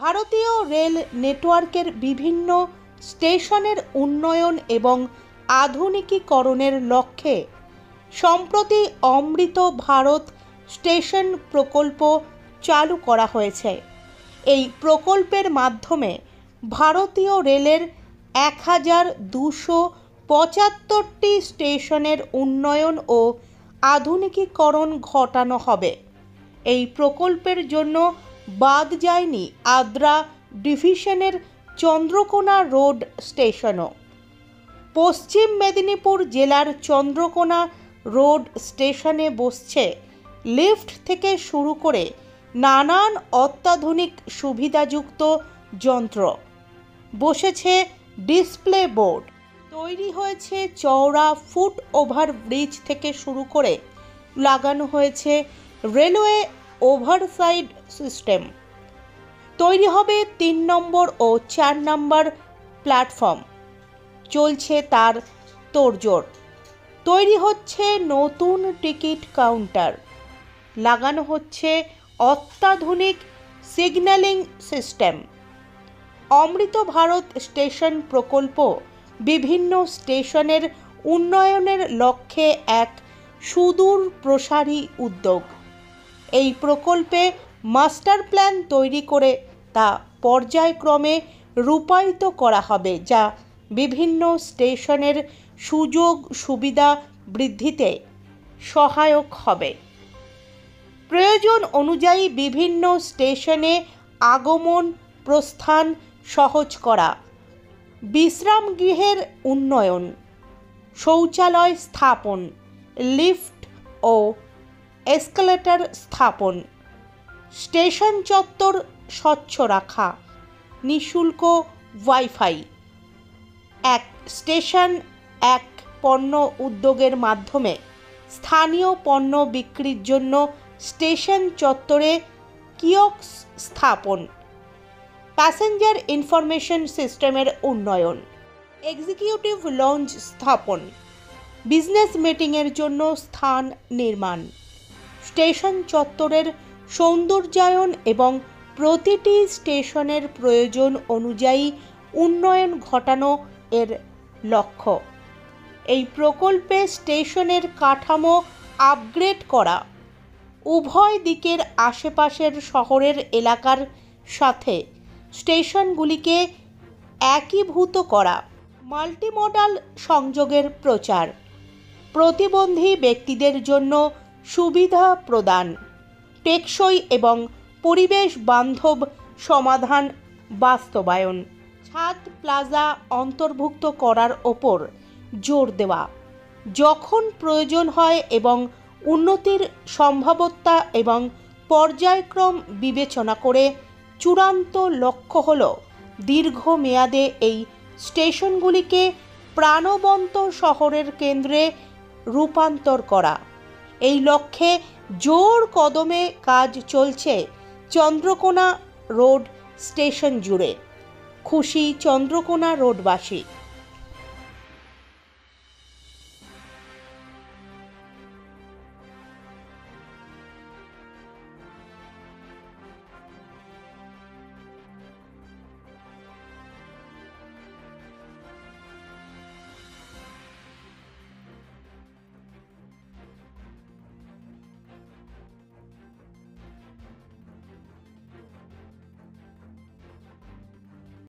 ভারতীয় রেল নেটওয়ার্কের বিভিন্ন স্টেশনের উন্নয়ন এবং আধুনিকীকরণের লক্ষ্যে সম্প্রতি অমৃত ভারত স্টেশন প্রকল্প চালু করা হয়েছে। এই প্রকল্পের মাধ্যমে ভারতীয় রেলের 1275টি স্টেশনের উন্নয়ন ও আধুনিকীকরণ ঘটানো হবে। এই প্রকল্পের জন্য বাদ যায়নি আদ্রা ডিভিশনের চন্দ্রকোনা রোড স্টেশনও। পশ্চিম মেদিনীপুর জেলার চন্দ্রকোনা রোড স্টেশনে বসছে লিফট থেকে শুরু করে নানান অত্যাধুনিক সুবিধাযুক্ত যন্ত্র, বসেছে ডিসপ্লে বোর্ড, তৈরি হয়েছে চওড়া ফুট ওভার ব্রিজ থেকে শুরু করে লাগানো হয়েছে রেলওয়ে ওভারসাইড সিস্টেম। তৈরি হবে 3 নম্বর ও 4 নম্বর প্ল্যাটফর্ম, চলছে তার তোড়জোড়। তৈরি হচ্ছে নতুন টিকিট কাউন্টার, লাগানো হচ্ছে অত্যাধুনিক সিগন্যালিং সিস্টেম। অমৃত ভারত স্টেশন প্রকল্প বিভিন্ন স্টেশনের উন্নয়নের লক্ষ্যে এক সুদূর প্রসারী উদ্যোগ। এই প্রকল্পে মাস্টার প্ল্যান তৈরি করে তা পর্যায়ক্রমে রূপায়িত করা হবে, যা বিভিন্ন স্টেশনের সুযোগ সুবিধা বৃদ্ধিতে সহায়ক হবে। প্রয়োজন অনুযায়ী বিভিন্ন স্টেশনে আগমন প্রস্থান সহজ করা, বিশ্রাম গৃহের উন্নয়ন, শৌচালয় স্থাপন, লিফট ও এসকেলেটর স্থাপন, স্টেশন চত্বর স্বচ্ছ রাখা, নিঃশুল্ক ওয়াইফাই। এক স্টেশন এক পণ্য উদ্যোগের মাধ্যমে স্থানীয় পণ্য বিক্রির জন্য স্টেশন চত্বরে কিয়স্ক স্থাপন, প্যাসেঞ্জার ইনফরমেশন সিস্টেমের উন্নয়ন, এক্সিকিউটিভ লঞ্চ স্থাপন, বিজনেস মিটিংয়ের জন্য স্থান নির্মাণ, স্টেশন চত্বরের সৌন্দর্যায়ন এবং প্রতিটি স্টেশনের প্রয়োজন অনুযায়ী উন্নয়ন ঘটানো এর লক্ষ্য। এই প্রকল্পে স্টেশনের কাঠামো আপগ্রেড করা, উভয় দিকের আশেপাশের শহরের এলাকার সাথে স্টেশনগুলিকে একীভূত করা, মাল্টিমোডাল সংযোগের প্রচার, প্রতিবন্ধী ব্যক্তিদের জন্য সুবিধা প্রদান, টেকসই এবং পরিবেশ বান্ধব সমাধান বাস্তবায়ন, ছাদ প্লাজা অন্তর্ভুক্ত করার ওপর জোর দেওয়া, যখন প্রয়োজন হয় এবং উন্নতির সম্ভাব্যতা এবং পর্যায়ক্রম বিবেচনা করে চূড়ান্ত লক্ষ্য হল দীর্ঘমেয়াদে এই স্টেশনগুলিকে প্রাণবন্ত শহরের কেন্দ্রে রূপান্তর করা। এই লক্ষ্যে জোর কদমে কাজ চলছে চন্দ্রকোনা রোড স্টেশন জুড়ে। খুশি চন্দ্রকোনা রোডবাসী।